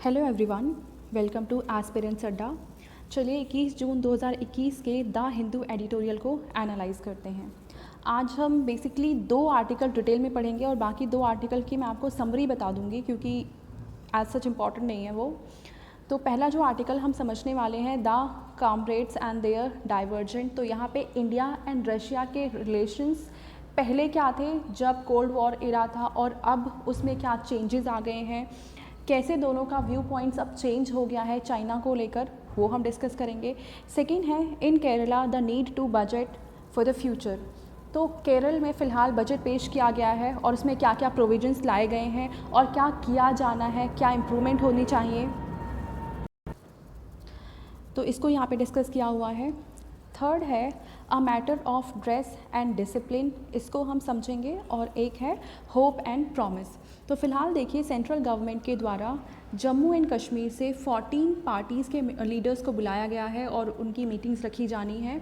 Hello everyone, welcome two aspirants अड्डा। चलिए 21 जून 2021 के द हिंदू एडिटोरियल को एनालाइज करते हैं। आज हम बेसिकली 2 आर्टिकल डिटेल में पढ़ेंगे और बाकी 2 आर्टिकल की मैं आपको समरी बता दूंगी क्योंकि एज सच इम्पॉर्टेंट नहीं है वो। तो पहला जो आर्टिकल हम समझने वाले हैं the comrades and their divergent. तो यहाँ पे इंडिया एंड रशिया के रिलेशंस पहले क्या थे जब कोल्ड वॉर इरा था और अब उसमें क्या चेंजेस आ गए हैं, कैसे दोनों का व्यू पॉइंट्स अब चेंज हो गया है चाइना को लेकर, वो हम डिस्कस करेंगे। सेकेंड है in Kerala the need to budget for the future. तो केरल में फ़िलहाल बजट पेश किया गया है और उसमें क्या क्या प्रोविजंस लाए गए हैं और क्या किया जाना है, क्या इम्प्रूवमेंट होनी चाहिए, तो इसको यहाँ पे डिस्कस किया हुआ है। थर्ड है अ matter of dress and discipline, इसको हम समझेंगे। और एक है होप एंड प्रॉमिस। तो फ़िलहाल देखिए सेंट्रल गवर्नमेंट के द्वारा जम्मू एंड कश्मीर से 14 पार्टीज़ के लीडर्स को बुलाया गया है और उनकी मीटिंग्स रखी जानी है।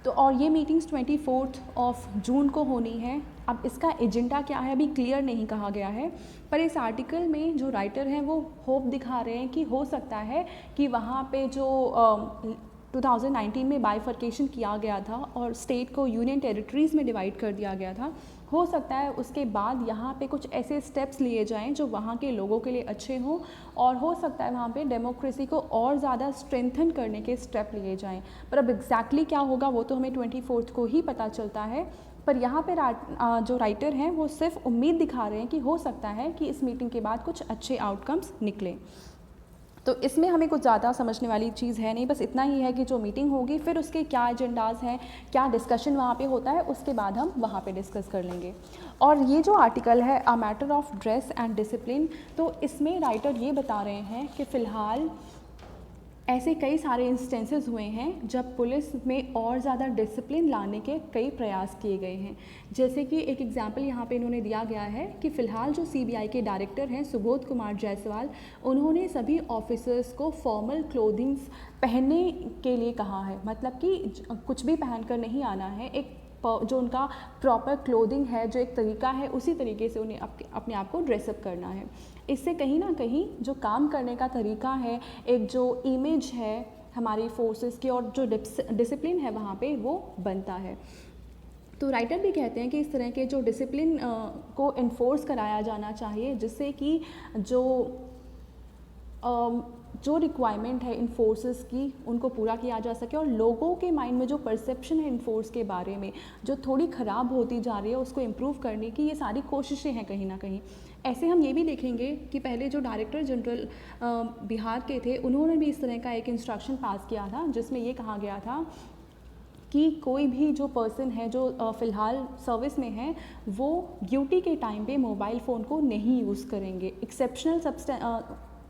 तो और ये मीटिंग्स 24 जून को होनी है। अब इसका एजेंडा क्या है अभी क्लियर नहीं कहा गया है, पर इस आर्टिकल में जो राइटर हैं वो होप दिखा रहे हैं कि हो सकता है कि वहाँ पे जो 2019 में बाइफर्केशन किया गया था और स्टेट को यूनियन टेरिटरीज़ में डिवाइड कर दिया गया था, हो सकता है उसके बाद यहाँ पे कुछ ऐसे स्टेप्स लिए जाएं जो वहाँ के लोगों के लिए अच्छे हों और हो सकता है वहाँ पे डेमोक्रेसी को और ज़्यादा स्ट्रेंथन करने के स्टेप लिए जाएं। पर अब एग्जैक्टली क्या होगा वो तो हमें 24 को ही पता चलता है। पर यहाँ पे जो राइटर हैं वो सिर्फ उम्मीद दिखा रहे हैं कि हो सकता है कि इस मीटिंग के बाद कुछ अच्छे आउटकम्स निकलें। तो इसमें हमें कुछ ज़्यादा समझने वाली चीज़ है नहीं, बस इतना ही है कि जो मीटिंग होगी फिर उसके क्या एजेंडाज़ हैं, क्या डिस्कशन वहाँ पे होता है, उसके बाद हम वहाँ पे डिस्कस कर लेंगे। और ये जो आर्टिकल है अ matter of dress and discipline, तो इसमें राइटर ये बता रहे हैं कि फ़िलहाल ऐसे कई सारे इंस्टेंसेस हुए हैं जब पुलिस में और ज़्यादा डिसिप्लिन लाने के कई प्रयास किए गए हैं। जैसे कि एक एग्जांपल यहाँ पे इन्होंने दिया गया है कि फ़िलहाल जो सीबीआई के डायरेक्टर हैं सुबोध कुमार जायसवाल, उन्होंने सभी ऑफिसर्स को फॉर्मल क्लोथिंग्स पहनने के लिए कहा है। मतलब कि कुछ भी पहनकर नहीं आना है, एक जो उनका प्रॉपर क्लोथिंग है, जो एक तरीका है, उसी तरीके से उन्हें अपने आप को ड्रेसअप करना है। इससे कहीं ना कहीं जो काम करने का तरीका है, एक जो इमेज है हमारी फोर्सेस की और जो डिसिप्लिन है वहाँ पे वो बनता है। तो राइटर भी कहते हैं कि इस तरह के जो डिसिप्लिन को इन्फोर्स कराया जाना चाहिए जिससे कि जो रिक्वायरमेंट है इन फोर्सेस की उनको पूरा किया जा सके और लोगों के माइंड में जो परसेप्शन है इन फोर्स के बारे में जो थोड़ी ख़राब होती जा रही है उसको इम्प्रूव करने की ये सारी कोशिशें हैं कहीं ना कहीं। ऐसे हम ये भी देखेंगे कि पहले जो डायरेक्टर जनरल बिहार के थे उन्होंने भी इस तरह का एक इंस्ट्रक्शन पास किया था जिसमें ये कहा गया था कि कोई भी जो पर्सन है जो फ़िलहाल सर्विस में है वो ड्यूटी के टाइम पे मोबाइल फ़ोन को नहीं यूज़ करेंगे। एक्सेप्शनल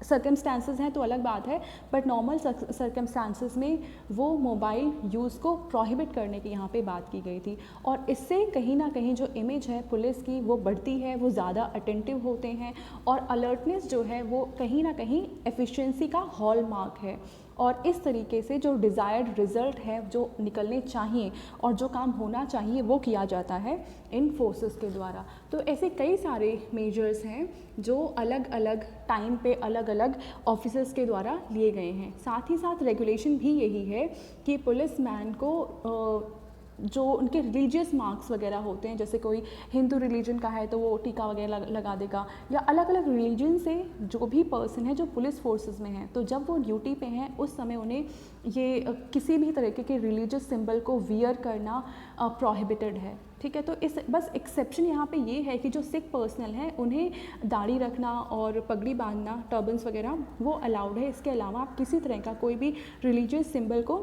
सर्कमस्टांसेस हैं तो अलग बात है, बट नॉर्मल सर्कमस्टांसेस में वो मोबाइल यूज़ को प्रोहिबिट करने की यहाँ पे बात की गई थी। और इससे कहीं ना कहीं जो इमेज है पुलिस की वो बढ़ती है, वो ज़्यादा अटेंटिव होते हैं और अलर्टनेस जो है वो कहीं ना कहीं एफिशिएंसी का हॉलमार्क है। और इस तरीके से जो डिज़ायर्ड रिज़ल्ट है जो निकलने चाहिए और जो काम होना चाहिए वो किया जाता है इन फोर्सेस के द्वारा। तो ऐसे कई सारे मेजर्स हैं जो अलग अलग टाइम पे अलग अलग ऑफिसर्स के द्वारा लिए गए हैं। साथ ही साथ रेगुलेशन भी यही है कि पुलिस मैन को जो उनके रिलीजियस मार्क्स वगैरह होते हैं, जैसे कोई हिंदू रिलीजन का है तो वो टीका वगैरह लगा देगा, या अलग अलग रिलीजन से जो भी पर्सन है जो पुलिस फोर्सेस में है तो जब वो ड्यूटी पे हैं उस समय उन्हें ये किसी भी तरीके के रिलीजियस सिंबल को वियर करना प्रोहिबिटेड है। ठीक है, तो इस बस एक्सेप्शन यहाँ पे ये है कि जो सिख पर्सनल हैं उन्हें दाढ़ी रखना और पगड़ी बांधना, टर्बन्स वगैरह वो अलाउड है। इसके अलावा आप किसी तरह का कोई भी रिलीजियस सिंबल को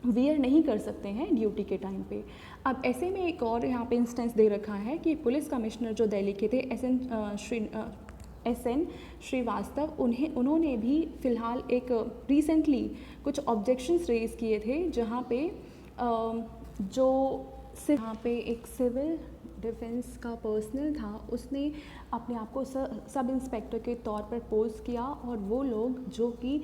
वियर नहीं कर सकते हैं ड्यूटी के टाइम पे। अब ऐसे में एक और यहाँ पे इंस्टेंस दे रखा है कि पुलिस कमिश्नर जो दिल्ली के थे एस एन श्रीवास्तव, उन्होंने भी फ़िलहाल एक रिसेंटली कुछ ऑब्जेक्शंस रेज़ किए थे जहाँ पे यहाँ पे एक सिविल डिफेंस का पर्सनल था, उसने अपने आप को सब इंस्पेक्टर के तौर पर पोस्ट किया और वो लोग जो कि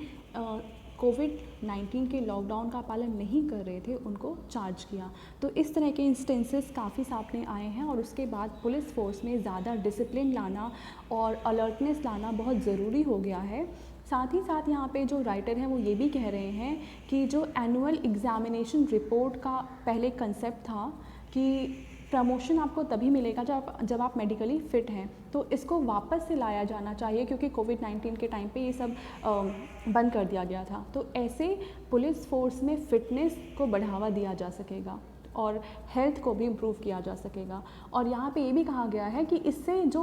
कोविड-19 के लॉकडाउन का पालन नहीं कर रहे थे उनको चार्ज किया। तो इस तरह के इंस्टेंसेस काफ़ी सामने आए हैं और उसके बाद पुलिस फ़ोर्स में ज़्यादा डिसिप्लिन लाना और अलर्टनेस लाना बहुत ज़रूरी हो गया है। साथ ही साथ यहाँ पे जो राइटर हैं वो ये भी कह रहे हैं कि जो एनुअल एग्ज़ामिनेशन रिपोर्ट का पहले कंसेप्ट था कि प्रमोशन आपको तभी मिलेगा जब आप मेडिकली फ़िट हैं, तो इसको वापस से लाया जाना चाहिए क्योंकि कोविड-19 के टाइम पे ये सब बंद कर दिया गया था। तो ऐसे पुलिस फ़ोर्स में फ़िटनेस को बढ़ावा दिया जा सकेगा और हेल्थ को भी इम्प्रूव किया जा सकेगा। और यहाँ पे ये भी कहा गया है कि इससे जो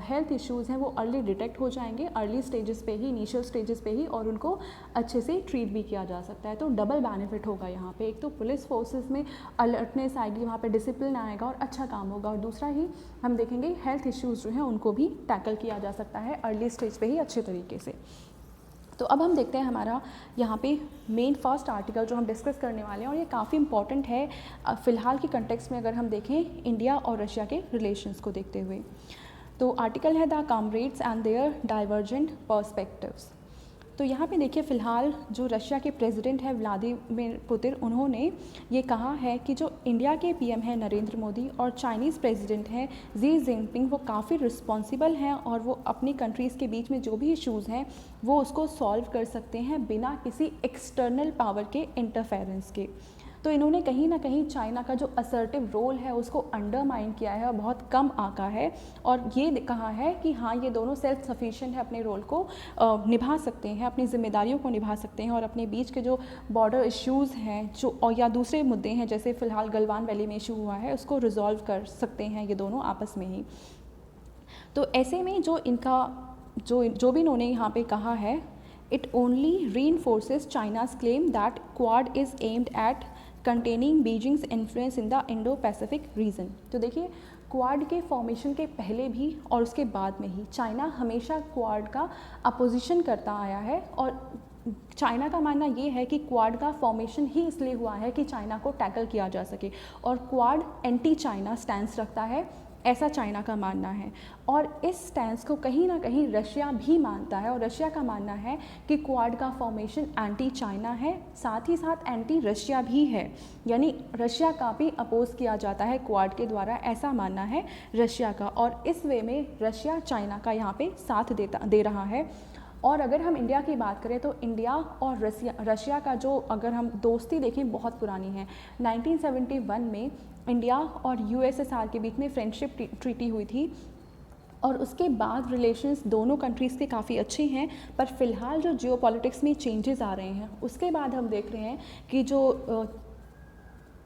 हेल्थ इश्यूज़ हैं वो अर्ली डिटेक्ट हो जाएंगे, अर्ली स्टेजेस पे ही, इनिशियल स्टेजेस पे ही, और उनको अच्छे से ट्रीट भी किया जा सकता है। तो डबल बेनिफिट होगा यहाँ पे, एक तो पुलिस फोर्सेस में अलर्टनेस आएगी, वहाँ पे डिसिप्लिन आएगा और अच्छा काम होगा, और दूसरा ही हम देखेंगे हेल्थ इश्यूज़ जो हैं उनको भी टैकल किया जा सकता है अर्ली स्टेज पर ही अच्छे तरीके से। तो अब हम देखते हैं हमारा यहाँ पे मेन फर्स्ट आर्टिकल जो हम डिस्कस करने वाले हैं, और ये काफ़ी इंपॉर्टेंट है फ़िलहाल की कंटेक्स्ट में अगर हम देखें इंडिया और रशिया के रिलेशंस को देखते हुए। तो आर्टिकल है the comrades and their divergent perspectives. तो यहाँ पे देखिए फ़िलहाल जो रशिया के प्रेसिडेंट है व्लादिमीर पुतिन, उन्होंने ये कहा है कि जो इंडिया के पीएम है नरेंद्र मोदी और चाइनीज़ प्रेसिडेंट हैं जी जिनपिंग, वो काफ़ी रिस्पॉन्सिबल हैं और वो अपनी कंट्रीज़ के बीच में जो भी इश्यूज़ हैं वो उसको सॉल्व कर सकते हैं बिना किसी एक्सटर्नल पावर के इंटरफेरेंस के। तो इन्होंने कहीं ना कहीं चाइना का जो असर्टिव रोल है उसको अंडरमाइन किया है और बहुत कम आंका है, और ये कहा है कि हाँ ये दोनों सेल्फ सफिशिएंट है, अपने रोल को निभा सकते हैं, अपनी जिम्मेदारियों को निभा सकते हैं, और अपने बीच के जो बॉर्डर इश्यूज़ हैं जो और या दूसरे मुद्दे हैं जैसे फ़िलहाल गलवान वैली में इशू हुआ है उसको रिजॉल्व कर सकते हैं ये दोनों आपस में ही। तो ऐसे में जो इनका जो भी इन्होंने यहाँ पे कहा है, it only reinforces China's claim that Quad is aimed at containing Beijing's influence in the Indo-Pacific region। तो देखिए क्वाड के फॉर्मेशन के पहले भी और उसके बाद में ही चाइना हमेशा क्वाड का अपोजिशन करता आया है, और चाइना का मानना ये है कि क्वाड का फॉर्मेशन ही इसलिए हुआ है कि चाइना को टैकल किया जा सके, और क्वाड एंटी चाइना स्टैंस रखता है, ऐसा चाइना का मानना है। और इस स्टैंस को कहीं ना कहीं रशिया भी मानता है, और रशिया का मानना है कि क्वाड का फॉर्मेशन एंटी चाइना है, साथ ही साथ एंटी रशिया भी है, यानी रशिया का भी अपोज किया जाता है क्वाड के द्वारा, ऐसा मानना है रशिया का। और इस वे में रशिया चाइना का यहाँ पे साथ दे रहा है। और अगर हम इंडिया की बात करें तो इंडिया और रशिया का जो अगर हम दोस्ती देखें बहुत पुरानी है। 1971 में इंडिया और यूएसएसआर के बीच में फ्रेंडशिप ट्रीटी हुई थी, और उसके बाद रिलेशंस दोनों कंट्रीज़ के काफ़ी अच्छे हैं। पर फिलहाल जो जियोपॉलिटिक्स में चेंजेस आ रहे हैं उसके बाद हम देख रहे हैं कि जो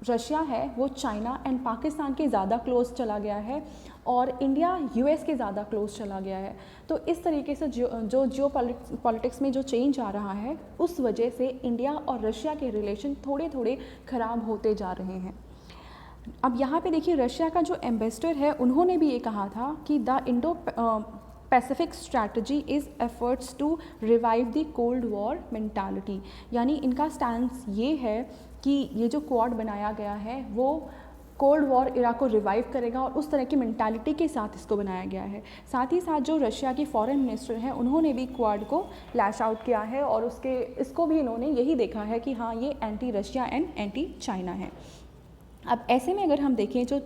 रशिया है वो चाइना एंड पाकिस्तान के ज़्यादा क्लोज चला गया है, और इंडिया यूएस के ज़्यादा क्लोज चला गया है। तो इस तरीके से जो जियोपॉलिटिक्स में जो चेंज आ रहा है उस वजह से इंडिया और रशिया के रिलेशन थोड़े थोड़े ख़राब होते जा रहे हैं। अब यहाँ पे देखिए रशिया का जो एम्बेसडर है उन्होंने भी ये कहा था कि the Indo Pacific strategy is efforts to revive the cold war mentality, यानी इनका स्टैंस ये है कि ये जो क्वाड बनाया गया है वो कोल्ड वॉर इरा को रिवाइव करेगा, और उस तरह की मेंटालिटी के साथ इसको बनाया गया है। साथ ही साथ जो रशिया की फॉरेन मिनिस्टर हैं उन्होंने भी क्वाड को लैश आउट किया है, और इसको भी इन्होंने यही देखा है कि हाँ ये anti Russia and anti China है। अब ऐसे में अगर हम देखें जो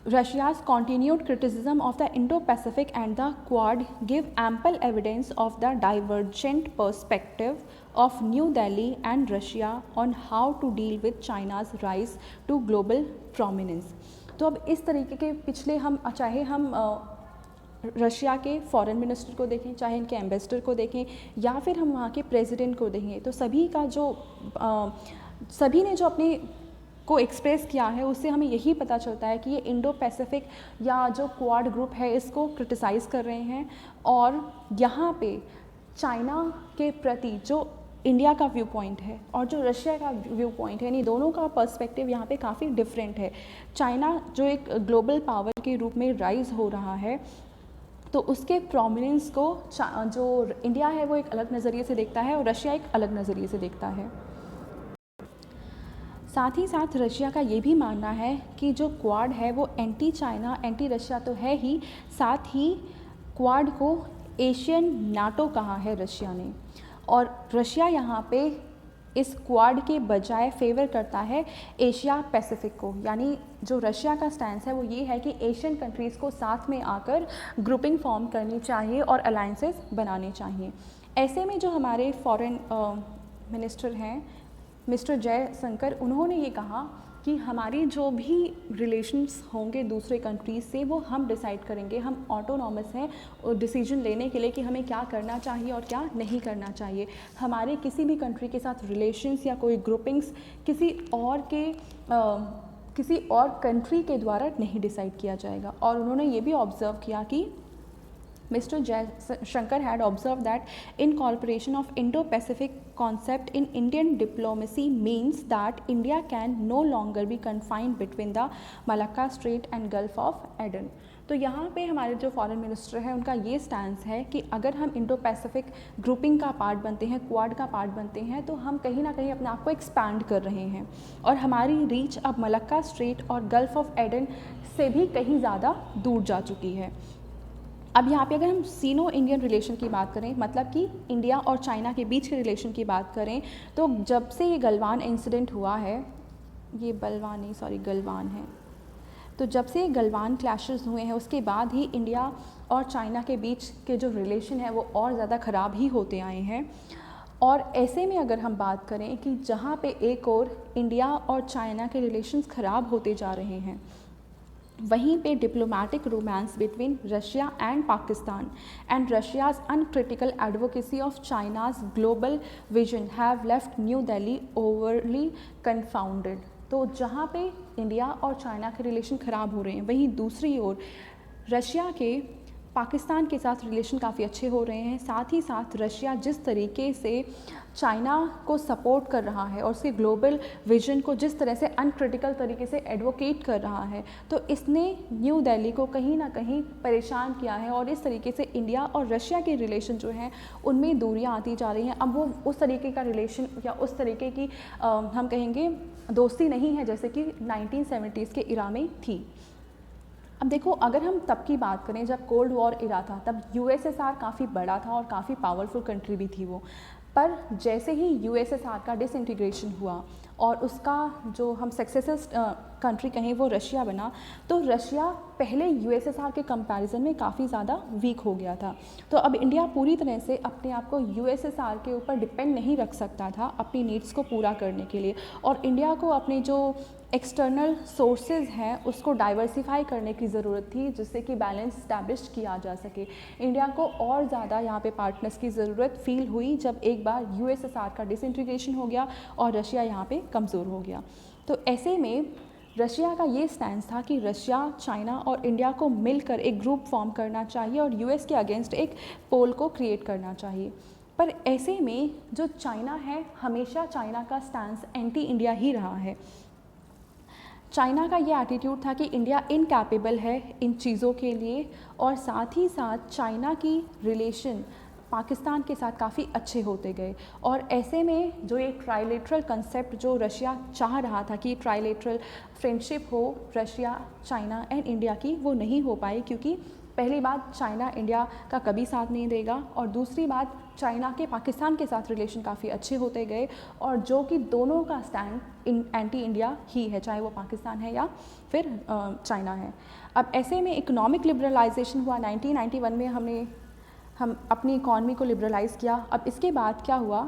Russia's continued criticism of the Indo-Pacific and the Quad give ample evidence of the divergent perspective of New Delhi and Russia on how to deal with China's rise to global prominence। तो अब इस तरीके के पिछले चाहे हम Russia के foreign minister को देखें, चाहे इनके एम्बेसडर को देखें, या फिर हम वहाँ के प्रेसिडेंट को देखें, तो सभी ने जो अपने को एक्सप्रेस किया है उससे हमें यही पता चलता है कि ये इंडो पैसिफिक या जो क्वाड ग्रुप है इसको क्रिटिसाइज़ कर रहे हैं, और यहाँ पे चाइना के प्रति जो इंडिया का व्यू पॉइंट है और जो रशिया का व्यू पॉइंट है, यानी दोनों का पर्सपेक्टिव यहाँ पे काफ़ी डिफरेंट है। चाइना जो एक ग्लोबल पावर के रूप में राइज हो रहा है, तो उसके प्रोमिनेंस को जो इंडिया है वो एक अलग नज़रिए से देखता है और रशिया एक अलग नज़रिए से देखता है। साथ ही साथ रशिया का ये भी मानना है कि जो क्वाड है वो एंटी चाइना एंटी रशिया तो है ही, साथ ही क्वाड को एशियन नाटो कहा है रशिया ने। और रशिया यहाँ पे इस क्वाड के बजाय फेवर करता है एशिया पैसिफिक को, यानी जो रशिया का स्टैंस है वो ये है कि एशियन कंट्रीज़ को साथ में आकर ग्रुपिंग फॉर्म करनी चाहिए और अलाइंसेस बनाने चाहिए। ऐसे में जो हमारे फॉरेन मिनिस्टर हैं मिस्टर जयशंकर, उन्होंने ये कहा कि हमारी जो भी रिलेशंस होंगे दूसरे कंट्रीज़ से वो हम डिसाइड करेंगे, हम ऑटोनॉमस हैं डिसीजन लेने के लिए कि हमें क्या करना चाहिए और क्या नहीं करना चाहिए। हमारे किसी भी कंट्री के साथ रिलेशंस या कोई ग्रुपिंग्स किसी और कंट्री के द्वारा नहीं डिसाइड किया जाएगा। और उन्होंने ये भी ऑब्ज़र्व किया कि Mr. Jaishankar had observed that incorporation of Indo-Pacific concept in Indian diplomacy means that India can no longer be confined between the Malacca Strait and Gulf of Aden। तो यहाँ पे हमारे जो फॉरेन मिनिस्टर है उनका ये स्टैंस है कि अगर हम इंडो पैसिफिक ग्रुपिंग का पार्ट बनते हैं, क्वाड का पार्ट बनते हैं, तो हम कहीं ना कहीं अपने आप को एक्सपैंड कर रहे हैं और हमारी रीच अब मलक्का स्ट्रेट और गल्फ ऑफ एडन से भी कहीं ज़्यादा दूर जा चुकी है। अब यहाँ पे अगर हम सीनो इंडियन रिलेशन की बात करें, मतलब कि इंडिया और चाइना के बीच के रिलेशन की बात करें, तो जब से ये गलवान इंसिडेंट हुआ है, ये बलवान नहीं सॉरी गलवान है, तो जब से गलवान क्लैशेस हुए हैं उसके बाद ही इंडिया और चाइना के बीच के जो रिलेशन है वो और ज़्यादा ख़राब ही होते आए हैं। और ऐसे में अगर हम बात करें कि जहाँ पे एक और इंडिया और चाइना के रिलेशंस ख़राब होते जा रहे हैं, वहीं पे diplomatic romance between Russia and Pakistan and Russia's uncritical advocacy of China's global vision have left New Delhi overly confounded. तो जहाँ पे इंडिया और चाइना के रिलेशन ख़राब हो रहे हैं, वहीं दूसरी ओर रशिया के पाकिस्तान के साथ रिलेशन काफ़ी अच्छे हो रहे हैं। साथ ही साथ रशिया जिस तरीके से चाइना को सपोर्ट कर रहा है और उसके ग्लोबल विजन को जिस तरह से अनक्रिटिकल तरीके से एडवोकेट कर रहा है, तो इसने न्यू दिल्ली को कहीं ना कहीं परेशान किया है और इस तरीके से इंडिया और रशिया के रिलेशन जो हैं उनमें दूरियां आती जा रही हैं। अब वो उस तरीके का रिलेशन या उस तरीके की हम कहेंगे दोस्ती नहीं है जैसे कि 1970s के इरा में थी। अब देखो, अगर हम तब की बात करें जब कोल्ड वॉर इरा था, तब यूएसएसआर काफ़ी बड़ा था और काफ़ी पावरफुल कंट्री भी थी वो। पर जैसे ही यूएसएसआर का डिसइंटीग्रेशन हुआ और उसका जो हम सक्सेसर कंट्री कहें वो रशिया बना, तो रशिया पहले यूएसएसआर के कंपैरिजन में काफ़ी ज़्यादा वीक हो गया था। तो अब इंडिया पूरी तरह से अपने आप को यूएसएसआर के ऊपर डिपेंड नहीं रख सकता था अपनी नीड्स को पूरा करने के लिए, और इंडिया को अपने जो एक्सटर्नल सोर्सेज हैं उसको डाइवर्सिफाई करने की ज़रूरत थी जिससे कि बैलेंस इस्टेब्लिश किया जा सके। इंडिया को और ज़्यादा यहाँ पे पार्टनर्स की ज़रूरत फील हुई जब एक बार यूएसएसआर का डिसइंटीग्रेशन हो गया और रशिया यहाँ पे कमज़ोर हो गया। तो ऐसे में रशिया का ये स्टैंड था कि रशिया, चाइना और इंडिया को मिलकर एक ग्रुप फॉर्म करना चाहिए और यूएस के अगेंस्ट एक पोल को क्रिएट करना चाहिए। पर ऐसे में जो चाइना है, हमेशा चाइना का स्टैंड एंटी इंडिया ही रहा है। चाइना का ये एटीट्यूड था कि इंडिया इनकैपेबल है इन चीज़ों के लिए, और साथ ही साथ चाइना की रिलेशन पाकिस्तान के साथ काफ़ी अच्छे होते गए। और ऐसे में जो ये ट्राइलेटरल कंसेप्ट जो रशिया चाह रहा था कि ट्राइलेटरल फ्रेंडशिप हो रशिया, चाइना एंड इंडिया की, वो नहीं हो पाई, क्योंकि पहली बात चाइना इंडिया का कभी साथ नहीं देगा, और दूसरी बात चाइना के पाकिस्तान के साथ रिलेशन काफ़ी अच्छे होते गए, और जो कि दोनों का स्टैंड एंटी इंडिया ही है, चाहे वो पाकिस्तान है या फिर चाइना है। अब ऐसे में इकोनॉमिक लिबरलाइजेशन हुआ 1991 में, हम अपनी इकॉनमी को लिबरलाइज़ किया। अब इसके बाद क्या हुआ,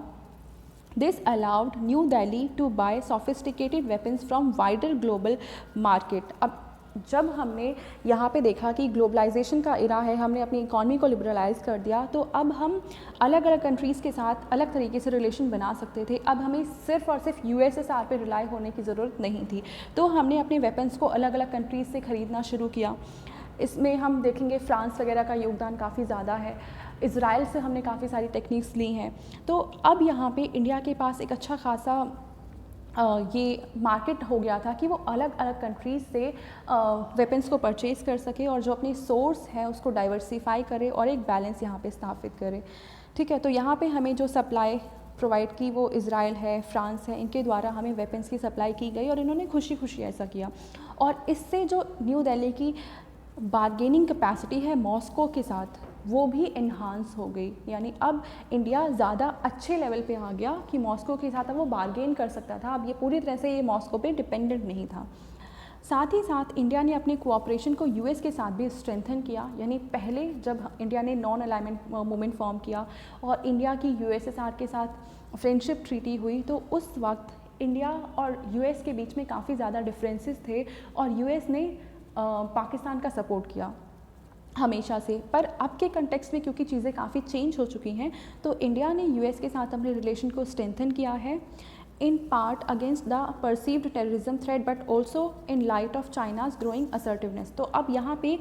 this allowed New Delhi to buy sophisticated weapons from wider global market. अब जब हमने यहाँ पे देखा कि ग्लोबलाइजेशन का इरा है, हमने अपनी इकॉनमी को लिबरलाइज़ कर दिया, तो अब हम अलग अलग कंट्रीज़ के साथ अलग तरीके से रिलेशन बना सकते थे। अब हमें सिर्फ और सिर्फ यूएसएसआर पे रिलाई होने की ज़रूरत नहीं थी। तो हमने अपने वेपन्स को अलग अलग कंट्रीज़ से ख़रीदना शुरू किया। इसमें हम देखेंगे फ्रांस वगैरह का योगदान काफ़ी ज़्यादा है, इज़राइल से हमने काफ़ी सारी टेक्निक्स ली हैं। तो अब यहाँ पे इंडिया के पास एक अच्छा खासा ये मार्केट हो गया था कि वो अलग अलग कंट्रीज़ से वेपन्स को परचेज़ कर सके और जो अपनी सोर्स है उसको डाइवर्सिफाई करे और एक बैलेंस यहाँ पे स्थापित करे। ठीक है, तो यहाँ पे हमें जो सप्लाई प्रोवाइड की वो इज़राइल है, फ्रांस है, इनके द्वारा हमें वेपन्स की सप्लाई की गई और इन्होंने खुशी खुशी ऐसा किया। और इससे जो न्यू दिल्ली की बार्गेनिंग कैपेसिटी है मॉस्को के साथ, वो भी इन्हांस हो गई, यानी अब इंडिया ज़्यादा अच्छे लेवल पे आ गया कि मॉस्को के साथ अब वो बार्गेन कर सकता था, अब ये पूरी तरह से ये मॉस्को पे डिपेंडेंट नहीं था। साथ ही साथ इंडिया ने अपने कोऑपरेशन को यूएस के साथ भी स्ट्रेंथन किया, यानी पहले जब इंडिया ने नॉन अलाइनमेंट मूवमेंट फॉर्म किया और इंडिया की यूएसएसआर के साथ फ्रेंडशिप ट्रीटी हुई, तो उस वक्त इंडिया और यूएस के बीच में काफ़ी ज़्यादा डिफरेंसेस थे और यूएस ने पाकिस्तान का सपोर्ट किया हमेशा से। पर अब के कंटेक्स्ट में क्योंकि चीज़ें काफ़ी चेंज हो चुकी हैं, तो इंडिया ने यूएस के साथ अपने रिलेशन को स्ट्रेंथन किया है, in part against the perceived terrorism threat but also in light of China's growing assertiveness. तो अब यहाँ पे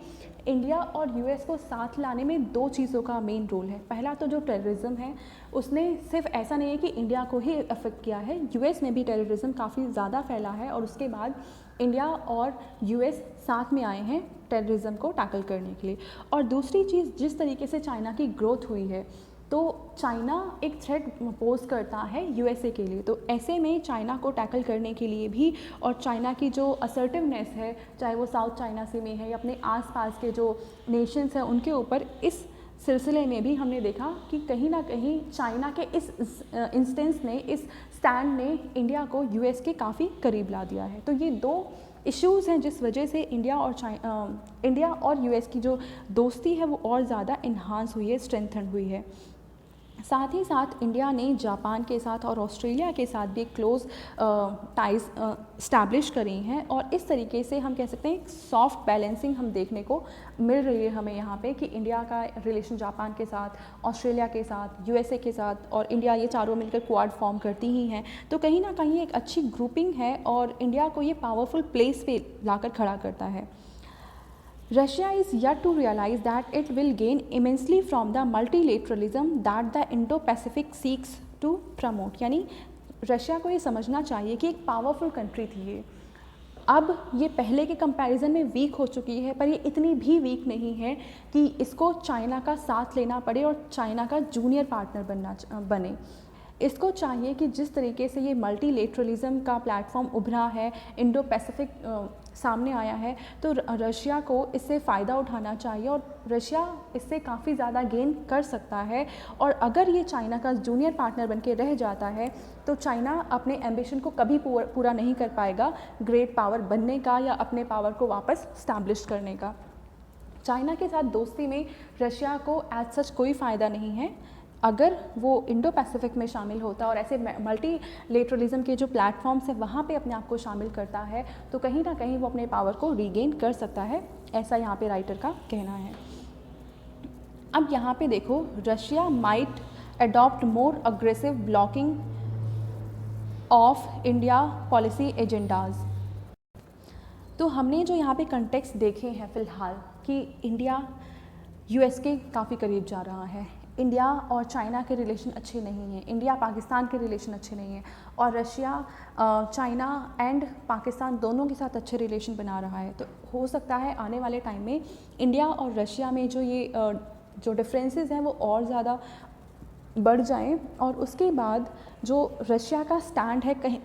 इंडिया और यूएस को साथ लाने में दो चीज़ों का मेन रोल है। पहला तो जो टेररिज्म है उसने सिर्फ ऐसा नहीं है कि इंडिया को ही अफेक्ट किया है, यूएस में भी टेररिज्म काफ़ी ज़्यादा फैला है और उसके बाद इंडिया और यूएस साथ में आए हैं टेररिज्म को टैकल करने के लिए। और दूसरी चीज़, जिस तरीके से चाइना की ग्रोथ हुई है, तो चाइना एक थ्रेट पोज करता है यूएसए के लिए, तो ऐसे में चाइना को टैकल करने के लिए भी और चाइना की जो असर्टिवनेस है, चाहे वो साउथ चाइना सी में है या अपने आसपास के जो नेशंस हैं उनके ऊपर, इस सिलसिले में भी हमने देखा कि कहीं ना कहीं चाइना के इस इंस्टेंस ने, इस स्टैंड ने इंडिया को यूएस के काफ़ी करीब ला दिया है। तो ये दो इश्यूज़ हैं जिस वजह से इंडिया और यूएस की जो दोस्ती है वो और ज़्यादा इन्हांस हुई है, स्ट्रेंथन हुई है। साथ ही साथ इंडिया ने जापान के साथ और ऑस्ट्रेलिया के साथ भी क्लोज टाइज इस्टेब्लिश करी हैं और इस तरीके से हम कह सकते हैं एक सॉफ्ट बैलेंसिंग हम देखने को मिल रही है हमें यहाँ पे कि इंडिया का रिलेशन जापान के साथ, ऑस्ट्रेलिया के साथ, यूएसए के साथ और इंडिया, ये चारों मिलकर क्वाड फॉर्म करती ही हैं। तो कहीं ना कहीं एक अच्छी ग्रुपिंग है और इंडिया को ये पावरफुल प्लेस पे लाकर खड़ा करता है। Russia is yet to realize that it will gain immensely from the multilateralism that the Indo-Pacific seeks to promote। यानी रशिया को ये समझना चाहिए कि एक पावरफुल कंट्री थी ये, अब ये पहले के कंपैरिजन में वीक हो चुकी है, पर ये इतनी भी वीक नहीं है कि इसको चाइना का साथ लेना पड़े और चाइना का जूनियर पार्टनर बने। इसको चाहिए कि जिस तरीके से ये मल्टीलेटरलिज्म का प्लेटफॉर्म उभरा है, इंडो पैसिफिक सामने आया है, तो रशिया को इससे फ़ायदा उठाना चाहिए और रशिया इससे काफ़ी ज़्यादा गेन कर सकता है। और अगर ये चाइना का जूनियर पार्टनर बन के रह जाता है तो चाइना अपने एम्बिशन को कभी पूरा नहीं कर पाएगा ग्रेट पावर बनने का या अपने पावर को वापस स्टैब्लिश करने का। चाइना के साथ दोस्ती में रशिया को एज सच कोई फ़ायदा नहीं है। अगर वो इंडो पैसिफिक में शामिल होता और ऐसे मल्टीलेटरलिज्म के जो प्लेटफॉर्म्स हैं वहाँ पे अपने आप को शामिल करता है तो कहीं ना कहीं वो अपने पावर को रीगेन कर सकता है, ऐसा यहाँ पे राइटर का कहना है। अब यहाँ पे देखो, Russia might adopt more aggressive blocking of India policy agendas. तो हमने जो यहाँ पे कंटेक्स्ट देखे हैं फ़िलहाल कि इंडिया यूएस के काफ़ी करीब जा रहा है, इंडिया और चाइना के रिलेशन अच्छे नहीं हैं, इंडिया पाकिस्तान के रिलेशन अच्छे नहीं हैं और रशिया चाइना एंड पाकिस्तान दोनों के साथ अच्छे रिलेशन बना रहा है। तो हो सकता है आने वाले टाइम में इंडिया और रशिया में जो डिफरेंसेस हैं वो और ज़्यादा बढ़ जाएं और उसके बाद जो रशिया का स्टैंड है, कहीं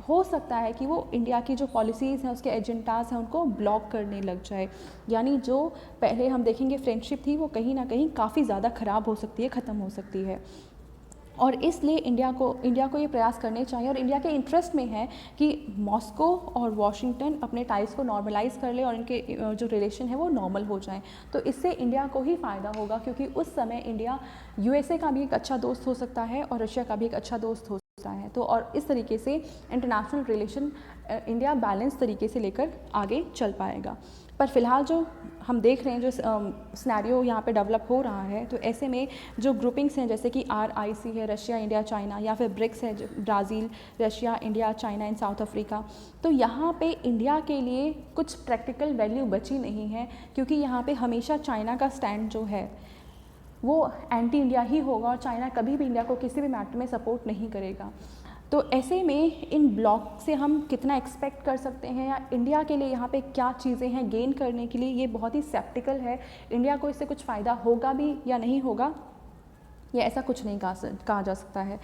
हो सकता है कि वो इंडिया की जो पॉलिसीज़ हैं, उसके एजेंडाज हैं, उनको ब्लॉक करने लग जाए। यानी जो पहले हम देखेंगे फ्रेंडशिप थी वो कहीं ना कहीं काफ़ी ज़्यादा ख़राब हो सकती है, ख़त्म हो सकती है। और इसलिए इंडिया को ये प्रयास करने चाहिए और इंडिया के इंटरेस्ट में है कि मॉस्को और वॉशिंगटन अपने टाइज को नॉर्मलाइज कर ले और इनके जो रिलेशन है वो नॉर्मल हो जाएं। तो इससे इंडिया को ही फ़ायदा होगा क्योंकि उस समय इंडिया यूएसए का भी एक अच्छा दोस्त हो सकता है और रशिया का भी एक अच्छा दोस्त हो सकता है। तो और इस तरीके से इंटरनेशनल रिलेशन इंडिया बैलेंस तरीके से लेकर आगे चल पाएगा। पर फिलहाल जो हम देख रहे हैं, जो सिनेरियो यहाँ पे डेवलप हो रहा है, तो ऐसे में जो ग्रुपिंग्स हैं जैसे कि RIC है, रशिया इंडिया चाइना, या फिर ब्रिक्स है, Brazil Russia India China and south Africa, तो यहाँ पे इंडिया के लिए कुछ प्रैक्टिकल वैल्यू बची नहीं है क्योंकि यहाँ पे हमेशा चाइना का स्टैंड जो है वो एंटी इंडिया ही होगा और चाइना कभी भी इंडिया को किसी भी मैटर में सपोर्ट नहीं करेगा। तो ऐसे में इन ब्लॉक से हम कितना एक्सपेक्ट कर सकते हैं या इंडिया के लिए यहाँ पे क्या चीज़ें हैं गेन करने के लिए, ये बहुत ही सेप्टिकल है। इंडिया को इससे कुछ फ़ायदा होगा भी या नहीं होगा, ये ऐसा कुछ नहीं कहा जा सकता है।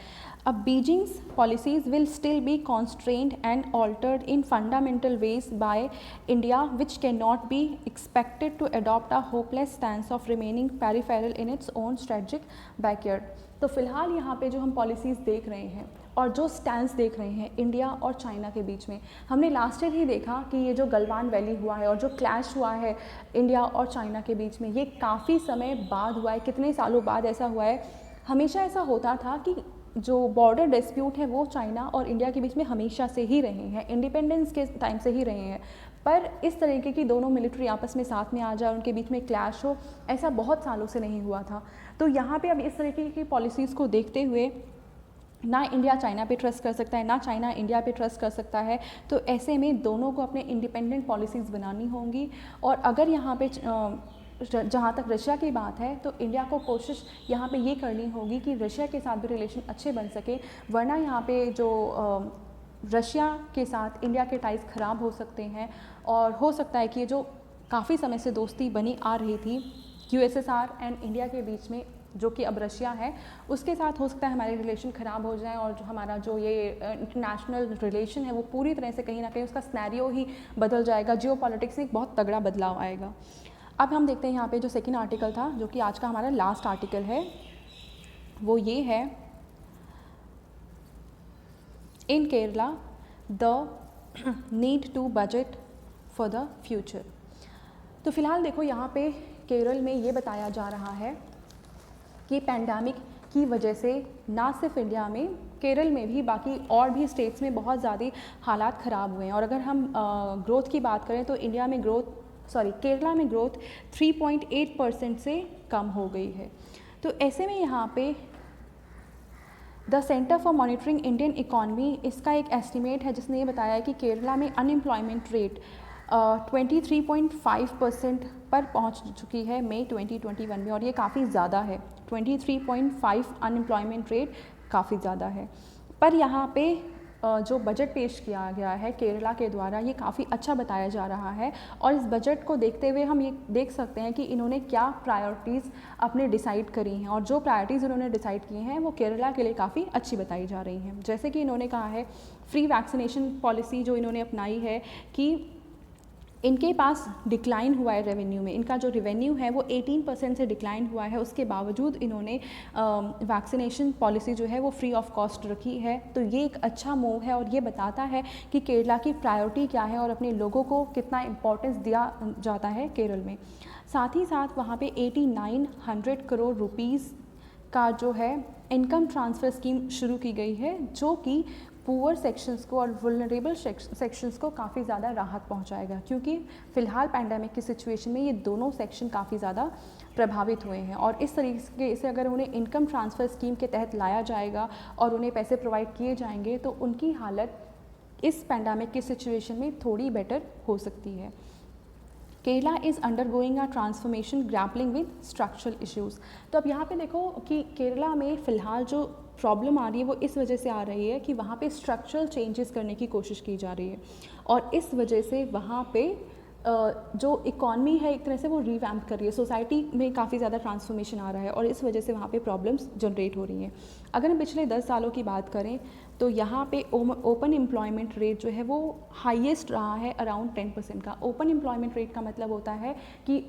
अब Beijing's policies will still be constrained and altered in fundamental ways by India which can not be expected to adopt a hopeless stance of remaining peripheral in its own strategic backyard. तो फिलहाल यहाँ पे जो हम policies देख रहे हैं और जो स्टैंस देख रहे हैं इंडिया और चाइना के बीच में, हमने लास्ट ईयर ही देखा कि ये जो गलवान वैली हुआ है और जो क्लैश हुआ है इंडिया और चाइना के बीच में, ये काफ़ी समय बाद हुआ है, कितने सालों बाद ऐसा हुआ है। हमेशा ऐसा होता था कि जो बॉर्डर डिस्प्यूट है वो चाइना और इंडिया के बीच में हमेशा से ही रहे हैं, इंडिपेंडेंस के टाइम से ही रहे हैं, पर इस तरीके की दोनों मिलिट्री आपस में साथ में आ जाए, उनके बीच में क्लैश हो, ऐसा बहुत सालों से नहीं हुआ था। तो यहाँ पे अब इस तरीके की पॉलिसीज़ को देखते हुए ना इंडिया चाइना पे ट्रस्ट कर सकता है, ना चाइना इंडिया पे ट्रस्ट कर सकता है। तो ऐसे में दोनों को अपने इंडिपेंडेंट पॉलिसीज़ बनानी होंगी। और अगर यहाँ पे जहाँ तक रशिया की बात है तो इंडिया को कोशिश यहाँ पे ये करनी होगी कि रशिया के साथ भी रिलेशन अच्छे बन सके, वरना यहाँ पे जो रशिया के साथ इंडिया के टाइज ख़राब हो सकते हैं। और हो सकता है कि ये जो काफ़ी समय से दोस्ती बनी आ रही थी यूएसएसआर एंड इंडिया के बीच में, जो कि अब रशिया है, उसके साथ हो सकता है हमारे रिलेशन ख़राब हो जाएं और जो हमारा जो ये इंटरनेशनल रिलेशन है वो पूरी तरह से कहीं ना कहीं उसका स्नैरियो ही बदल जाएगा, जियोपॉलिटिक्स में एक बहुत तगड़ा बदलाव आएगा। अब हम देखते हैं यहाँ पे जो सेकंड आर्टिकल था, जो कि आज का हमारा लास्ट आर्टिकल है, वो ये है, in Kerala the need to budget for the future. तो फिलहाल देखो यहाँ पे केरल में ये बताया जा रहा है कि पैंडेमिक की वजह से ना सिर्फ इंडिया में, केरल में भी, बाकी और भी स्टेट्स में बहुत ज़्यादा हालात ख़राब हुए हैं। और अगर हम ग्रोथ की बात करें तो केरला में ग्रोथ 3.8% से कम हो गई है। तो ऐसे में यहाँ पे the centre for monitoring Indian economy, इसका एक एस्टिमेट है जिसने ये बताया है कि केरला में अनएम्प्लॉयमेंट रेट 23.5% पर पहुंच चुकी है मई 2021 में, और ये काफ़ी ज़्यादा है। 23.5 अनएम्प्लॉयमेंट रेट काफ़ी ज़्यादा है। पर यहाँ पे जो बजट पेश किया गया है केरला के द्वारा, ये काफ़ी अच्छा बताया जा रहा है। और इस बजट को देखते हुए हम ये देख सकते हैं कि इन्होंने क्या प्रायोरिटीज़ अपने डिसाइड करी हैं, और जो प्रायोरिटीज़ इन्होंने डिसाइड की हैं वो केरला के लिए काफ़ी अच्छी बताई जा रही हैं। जैसे कि इन्होंने कहा है फ्री वैक्सीनेशन पॉलिसी जो इन्होंने अपनाई है, कि इनके पास डिक्लाइन हुआ है रेवेन्यू में, इनका जो रेवेन्यू है वो 18% से डिक्लाइन हुआ है, उसके बावजूद इन्होंने वैक्सीनेशन पॉलिसी जो है वो फ्री ऑफ कॉस्ट रखी है। तो ये एक अच्छा मूव है और ये बताता है कि केरला की प्रायोरिटी क्या है और अपने लोगों को कितना इम्पोर्टेंस दिया जाता है केरल में। साथ ही साथ वहाँ पे 8900 करोड़ रुपीज़ का जो है इनकम ट्रांसफ़र स्कीम शुरू की गई है, जो कि पुअर सेक्शंस को और वुलनरेबल सेक्शंस को काफ़ी ज़्यादा राहत पहुंचाएगा, क्योंकि फ़िलहाल पैंडेमिक की सिचुएशन में ये दोनों सेक्शन काफ़ी ज़्यादा प्रभावित हुए हैं। और इस तरीके से अगर उन्हें इनकम ट्रांसफ़र स्कीम के तहत लाया जाएगा और उन्हें पैसे प्रोवाइड किए जाएंगे तो उनकी हालत इस पैंडेमिक की सिचुएशन में थोड़ी बेटर हो सकती है। Kerala is undergoing a transformation grappling with structural issues. तो अब यहाँ पे देखो कि केरला में फ़िलहाल जो प्रॉब्लम आ रही है वो इस वजह से आ रही है कि वहाँ पे स्ट्रक्चरल चेंजेस करने की कोशिश की जा रही है, और इस वजह से वहाँ पे जो इकॉनमी है एक तरह से वो रिवैम्प कर रही है, सोसाइटी में काफ़ी ज़्यादा ट्रांसफॉर्मेशन आ रहा है, और इस वजह से वहाँ पे प्रॉब्लम्स जनरेट हो रही हैं। अगर हम पिछले 10 सालों की बात करें तो यहाँ पे ओपन एम्प्लॉयमेंट रेट जो है वो हाईएस्ट रहा है, अराउंड 10% का। ओपन एम्प्लॉयमेंट रेट का मतलब होता है कि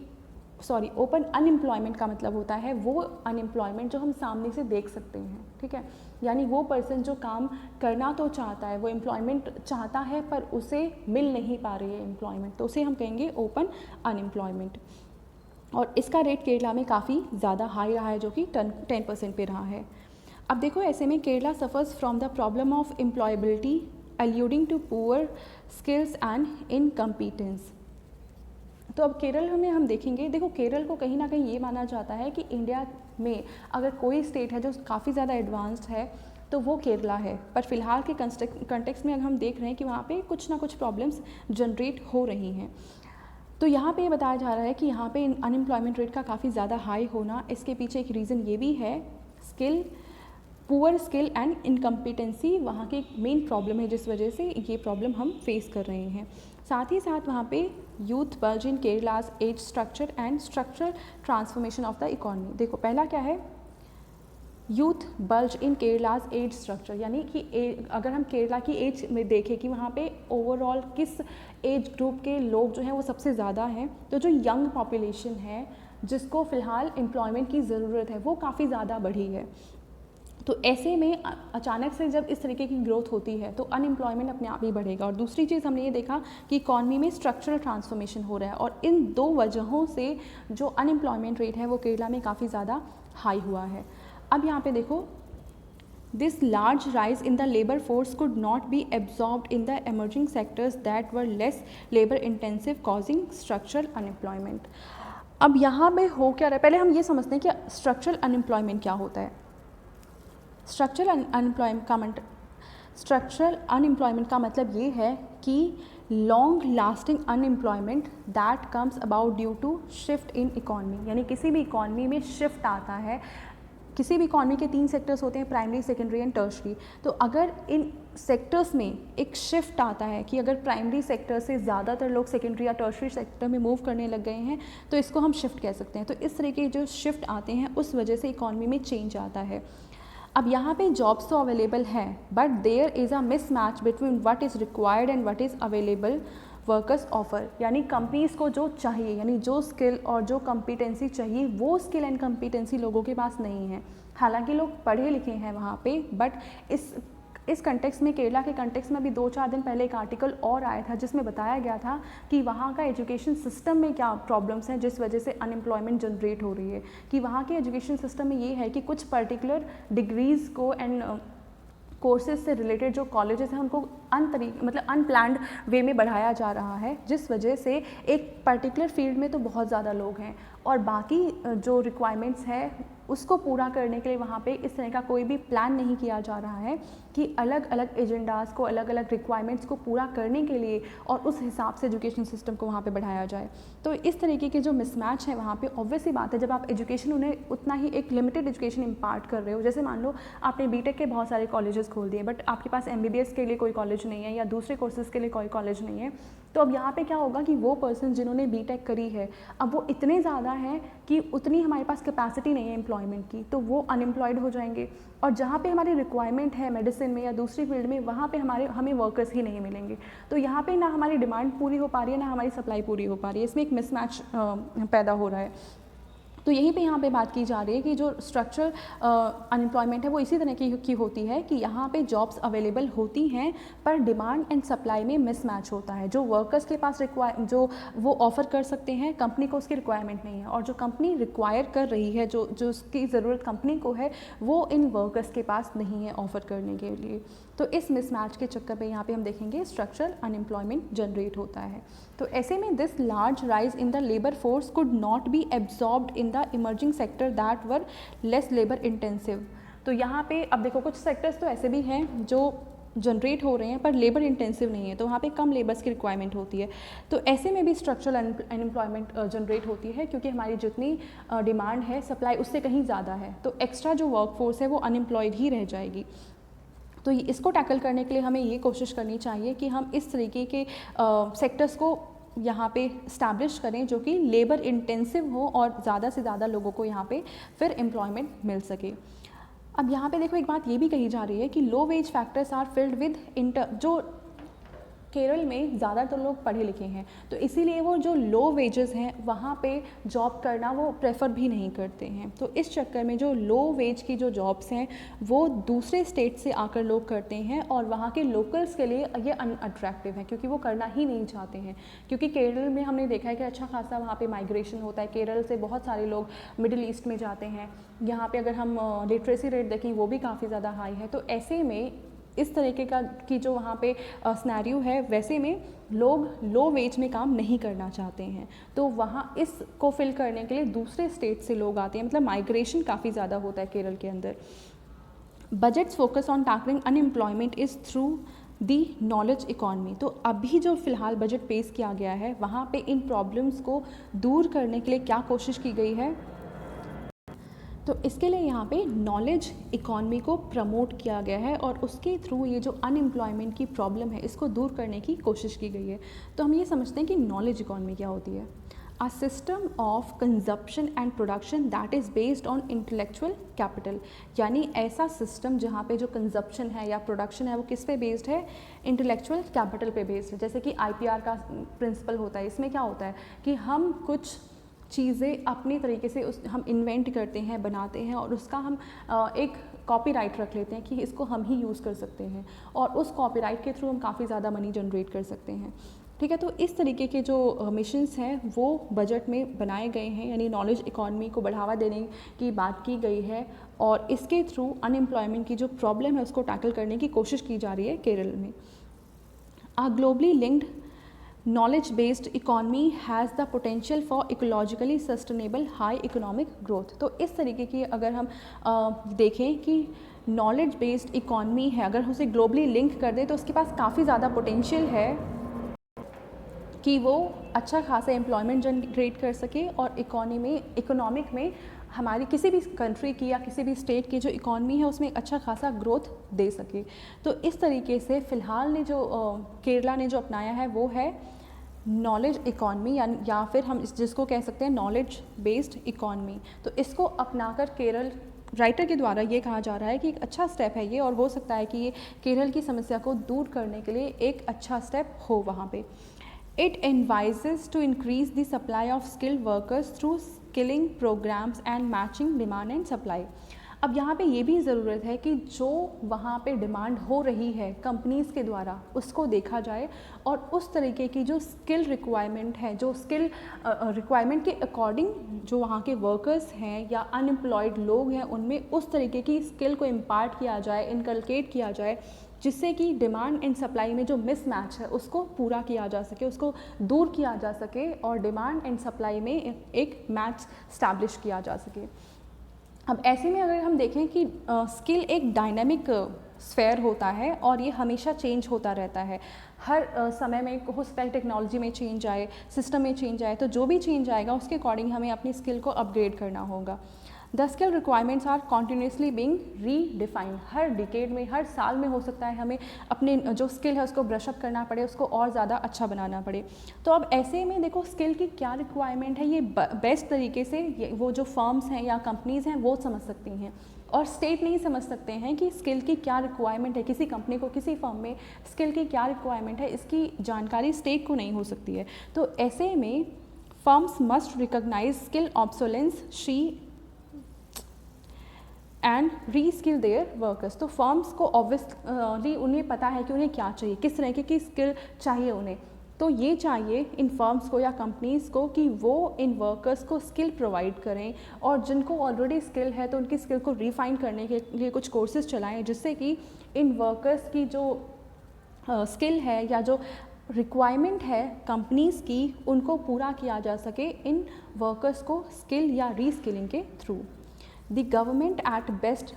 ओपन अनएम्प्लॉयमेंट का मतलब होता है वो अनएम्प्लॉयमेंट जो हम सामने से देख सकते हैं, ठीक है, यानी वो पर्सन जो काम करना तो चाहता है, वो एम्प्लॉयमेंट चाहता है पर उसे मिल नहीं पा रही है एम्प्लॉयमेंट, तो उसे हम कहेंगे ओपन अनएम्प्लॉयमेंट। और इसका रेट केरला में काफ़ी ज़्यादा हाई रहा है, जो कि 10% पे रहा है। अब देखो ऐसे में Kerala suffers from the problem of employability alluding to poor skills and incompetence. तो अब केरल में हम देखेंगे, देखो केरल को कहीं ना कहीं ये माना जाता है कि इंडिया में अगर कोई स्टेट है जो काफ़ी ज़्यादा एडवांस्ड है तो वो केरला है, पर फिलहाल के कंटेक्स्ट में अगर हम देख रहे हैं कि वहाँ पे कुछ ना कुछ प्रॉब्लम्स जनरेट हो रही हैं। तो यहाँ पे ये बताया जा रहा है कि यहाँ पे अनएम्प्लॉयमेंट रेट का काफ़ी ज़्यादा हाई होना, इसके पीछे एक रीज़न ये भी है, पुअर स्किल एंड इनकम्पिटेंसी वहाँ की मेन प्रॉब्लम है, जिस वजह से ये प्रॉब्लम हम फेस कर रहे हैं। साथ ही साथ वहाँ पे youth bulge in Kerala's age structure and structural transformation of the economy. देखो पहला क्या है, youth bulge in Kerala's age structure, यानी कि अगर हम केरला की एज में देखें कि वहाँ पे ओवरऑल किस एज ग्रुप के लोग जो हैं वो सबसे ज़्यादा हैं, तो जो यंग पॉपुलेशन है जिसको फ़िलहाल एम्प्लॉयमेंट की ज़रूरत है वो काफ़ी ज़्यादा बढ़ी है। तो ऐसे में अचानक से जब इस तरीके की ग्रोथ होती है तो अनएम्प्लॉयमेंट अपने आप ही बढ़ेगा। और दूसरी चीज़ हमने ये देखा कि इकॉनमी में स्ट्रक्चरल ट्रांसफॉर्मेशन हो रहा है, और इन दो वजहों से जो अनएम्प्लॉयमेंट रेट है वो केरला में काफ़ी ज़्यादा हाई हुआ है। अब यहाँ पे देखो, this large rise in the labour force could not be absorbed in the emerging sectors that were less labour intensive causing structural unemployment. अब यहाँ पे हो क्या रहा है, पहले हम ये समझते हैं कि स्ट्रक्चरल अनएम्प्लॉयमेंट क्या होता है। स्ट्रक्चरल अनएम्प्लॉयमेंट का मतलब ये है कि long lasting unemployment that comes about due to shift in economy, यानी किसी भी इकॉनमी में शिफ्ट आता है। किसी भी इकॉनमी के 3 सेक्टर्स होते हैं, प्राइमरी, सेकेंडरी एंड टर्शरी। तो अगर इन सेक्टर्स में एक शिफ्ट आता है कि अगर प्राइमरी सेक्टर से ज़्यादातर लोग सेकेंडरी या टर्शरी सेक्टर में मूव करने लग गए हैं तो इसको हम शिफ्ट कह सकते हैं। तो इस तरह के जो शिफ्ट आते हैं उस वजह से इकॉनमी में चेंज आता है। अब यहाँ पे जॉब्स तो अवेलेबल हैं, but there is a mismatch between what is required and what is available workers offer, यानी कंपनीज़ को जो चाहिए, यानी जो स्किल और जो कम्पिटेंसी चाहिए वो स्किल एंड कम्पिटेंसी लोगों के पास नहीं है। हालांकि लोग पढ़े लिखे हैं वहाँ पे, बट इस कंटेक्स्ट में, केरला के कंटेक्स्ट में अभी 2-4 दिन पहले एक आर्टिकल और आया था जिसमें बताया गया था कि वहाँ का एजुकेशन सिस्टम में क्या प्रॉब्लम्स हैं जिस वजह से अनएम्प्लॉयमेंट जनरेट हो रही है। कि वहाँ के एजुकेशन सिस्टम में ये है कि कुछ पर्टिकुलर डिग्रीज़ को एंड कोर्सेज से रिलेटेड जो कॉलेजेस हैं उनको अनप्लान्ड वे में बढ़ाया जा रहा है, जिस वजह से एक पर्टिकुलर फील्ड में तो बहुत ज़्यादा लोग हैं और बाकी जो रिक्वायरमेंट्स है उसको पूरा करने के लिए वहाँ पे इस तरह का कोई भी प्लान नहीं किया जा रहा है कि अलग अलग एजेंडाज़ को, अलग अलग रिक्वायरमेंट्स को पूरा करने के लिए और उस हिसाब से एजुकेशन सिस्टम को वहाँ पे बढ़ाया जाए। तो इस तरीके के जो मिसमैच है वहाँ पे ऑब्वियसली बात है, जब आप एजुकेशन उन्हें उतना ही एक लिमिटेड एजुकेशन इम्पार्ट कर रहे हो, जैसे मान लो आपने बीटेक के बहुत सारे कॉलेजेस खोल दिए बट आपके पास एमबीबीएस के लिए कोई कॉलेज नहीं है या दूसरे कोर्सेज़ के लिए कोई कॉलेज नहीं है, तो अब यहाँ पे क्या होगा कि वो पर्सन जिन्होंने बीटेक करी है अब वो इतने ज़्यादा हैं कि उतनी हमारे पास कैपेसिटी नहीं है एम्प्लॉयमेंट की, तो वो अनएम्प्लॉयड हो जाएंगे। और जहाँ पे हमारी रिक्वायरमेंट है मेडिसिन में या दूसरी फील्ड में, वहाँ पे हमें वर्कर्स ही नहीं मिलेंगे। तो यहाँ पे ना हमारी डिमांड पूरी हो पा रही है ना हमारी सप्लाई पूरी हो पा रही है, इसमें एक मिसमैच पैदा हो रहा है। तो यहीं पे यहाँ पे बात की जा रही है कि जो स्ट्रक्चरल अनएम्प्लॉयमेंट है वो इसी तरह की होती है कि यहाँ पे जॉब्स अवेलेबल होती हैं पर डिमांड एंड सप्लाई में मिसमैच होता है। जो वर्कर्स के पास जो वो ऑफ़र कर सकते हैं, कंपनी को उसकी रिक्वायरमेंट नहीं है, और जो कंपनी रिक्वायर कर रही है, जो उसकी ज़रूरत कंपनी को है, वो इन वर्कर्स के पास नहीं है ऑफ़र करने के लिए। तो इस मिसमैच के चक्कर में यहाँ पे हम देखेंगे स्ट्रक्चरल अनएम्प्लॉयमेंट जनरेट होता है। तो ऐसे में this large rise in the labour force could not be absorbed in the emerging sector that were less labour intensive. तो यहाँ पे अब देखो कुछ सेक्टर्स तो ऐसे भी हैं जो जनरेट हो रहे हैं पर लेबर इंटेंसिव नहीं है, तो वहाँ पे कम लेबर्स की रिक्वायरमेंट होती है। तो ऐसे में भी स्ट्रक्चरल अनएम्प्लॉयमेंट जनरेट होती है क्योंकि हमारी जितनी डिमांड है सप्लाई उससे कहीं ज़्यादा है, तो एक्स्ट्रा जो वर्क फोर्स है वो अनएम्प्लॉयड ही रह जाएगी। तो इसको टैकल करने के लिए हमें ये कोशिश करनी चाहिए कि हम इस तरीके के सेक्टर्स को यहाँ पे इस्टेब्लिश करें जो कि लेबर इंटेंसिव हो और ज़्यादा से ज़्यादा लोगों को यहाँ पे फिर एम्प्लॉयमेंट मिल सके। अब यहाँ पे देखो एक बात ये भी कही जा रही है कि low wage factors are filled with जो केरल में ज़्यादातर लोग पढ़े लिखे हैं, तो इसीलिए वो जो लो वेजेस हैं वहाँ पे जॉब करना वो प्रेफर भी नहीं करते हैं। तो इस चक्कर में जो लो वेज की जो जॉब्स हैं वो दूसरे स्टेट से आकर लोग करते हैं और वहाँ के लोकल्स के लिए ये अनअट्रैक्टिव है क्योंकि वो करना ही नहीं चाहते हैं। क्योंकि केरल में हमने देखा है कि अच्छा खासा वहाँ पे माइग्रेशन होता है, केरल से बहुत सारे लोग मिडिल ईस्ट में जाते हैं। यहाँ पे अगर हम लिटरेसी रेट देखें वो भी काफ़ी ज़्यादा हाई है। तो ऐसे में इस तरीके की जो वहाँ पे स्नैरियो है वैसे में लोग लो वेज में काम नहीं करना चाहते हैं, तो वहाँ इसको फिल करने के लिए दूसरे स्टेट से लोग आते हैं, मतलब माइग्रेशन काफ़ी ज़्यादा होता है केरल के अंदर। Budgets focus on tackling unemployment is through the knowledge economy. तो अभी जो फ़िलहाल बजट पेश किया गया है वहाँ पे इन प्रॉब्लम्स को दूर करने के लिए क्या कोशिश की गई है, तो इसके लिए यहाँ पे नॉलेज इकॉनमी को प्रमोट किया गया है और उसके थ्रू ये जो अनएम्प्लॉयमेंट की प्रॉब्लम है इसको दूर करने की कोशिश की गई है। तो हम ये समझते हैं कि नॉलेज इकॉनमी क्या होती है। a system of consumption and production that is based on intellectual capital, यानी ऐसा सिस्टम जहाँ पे जो कंजप्शन है या प्रोडक्शन है वो किस पे बेस्ड है, इंटेलेक्चुअल कैपिटल पे बेस्ड है। जैसे कि IPR का प्रिंसिपल होता है, इसमें क्या होता है कि हम कुछ चीज़ें अपनी तरीके से हम इन्वेंट करते हैं, बनाते हैं और उसका हम एक कॉपीराइट रख लेते हैं कि इसको हम ही यूज़ कर सकते हैं और उस कॉपीराइट के थ्रू हम काफ़ी ज़्यादा मनी जनरेट कर सकते हैं। ठीक है, तो इस तरीके के जो मिशंस हैं वो बजट में बनाए गए हैं, यानी नॉलेज इकॉनमी को बढ़ावा देने की बात की गई है और इसके थ्रू अनएम्प्लॉयमेंट की जो प्रॉब्लम है उसको टैकल करने की कोशिश की जा रही है केरल में। A globally linked knowledge-based economy has the potential for ecologically sustainable high economic growth। तो इस तरीके की अगर हम देखें कि नॉलेज बेस्ड इकॉनमी है, अगर उसे ग्लोबली लिंक कर दें तो उसके पास काफ़ी ज़्यादा पोटेंशियल है कि वो अच्छा खासा एम्प्लॉयमेंट जनरेट कर सके और इकोनॉमिक में हमारी किसी भी कंट्री की या किसी भी स्टेट की जो इकॉनमी है उसमें एक अच्छा खासा ग्रोथ दे सके। तो इस तरीके से फ़िलहाल ने जो केरला ने जो अपनाया है वो है नॉलेज इकॉनमी या फिर हम जिसको कह सकते हैं नॉलेज बेस्ड इकॉनमी। तो इसको अपनाकर केरल राइटर के द्वारा ये कहा जा रहा है कि एक अच्छा स्टेप है ये और हो सकता है कि ये केरल की समस्या को दूर करने के लिए एक अच्छा स्टेप हो वहाँ पे। It advises to increase the supply of skilled workers through skilling programs and matching demand and supply। अब यहाँ पे ये भी ज़रूरत है कि जो वहाँ पे डिमांड हो रही है कंपनीज़ के द्वारा उसको देखा जाए और उस तरीके की जो स्किल रिक्वायरमेंट है, जो स्किल रिक्वायरमेंट के अकॉर्डिंग जो वहाँ के वर्कर्स हैं या अनएम्प्लॉयड लोग हैं उनमें उस तरीके की स्किल को इम्पार्ट किया जाए, इनकलकेट किया जाए, जिससे कि डिमांड एंड सप्लाई में जो मिसमैच है उसको पूरा किया जा सके, उसको दूर किया जा सके और डिमांड एंड सप्लाई में एक मैच स्टैब्लिश किया जा सके। अब ऐसे में अगर हम देखें कि स्किल एक डायनामिक स्फेयर होता है और ये हमेशा चेंज होता रहता है, हर समय में हो सकता है टेक्नोलॉजी में चेंज आए, सिस्टम में चेंज आए, तो जो भी चेंज आएगा उसके अकॉर्डिंग हमें अपनी स्किल को अपग्रेड करना होगा। The skill requirements are continuously being redefined. हर डिकेड में, हर साल में हो सकता है हमें अपने जो स्किल है उसको ब्रशअप करना पड़े, उसको और ज़्यादा अच्छा बनाना पड़े। तो अब ऐसे में देखो स्किल की क्या रिक्वायरमेंट है, ये बेस्ट तरीके से वो जो फर्म्स हैं या कंपनीज़ हैं वो समझ सकती हैं और स्टेट नहीं समझ सकते हैं कि स्किल की क्या रिक्वायरमेंट है। किसी कंपनी को, किसी फर्म में स्किल की क्या रिक्वायरमेंट है इसकी जानकारी स्टेट को नहीं हो सकती है। तो ऐसे में firms must recognise skill obsolescence and reskill their workers. तो फर्म्स को ऑब्वियसली उन्हें पता है कि उन्हें क्या चाहिए, किस तरह की स्किल चाहिए उन्हें। तो ये चाहिए इन फर्म्स को या कंपनीज़ को कि वो इन वर्कर्स को स्किल प्रोवाइड करें और जिनको ऑलरेडी स्किल है तो उनकी स्किल को रिफाइन करने के लिए कुछ कोर्सेज चलाएं, जिससे कि इन वर्कर्स की जो स्किल है या जो रिक्वायरमेंट है कंपनीज़ की उनको पूरा किया जा सके इन वर्कर्स को स्किल या रीस्किलिंग के through. The government at best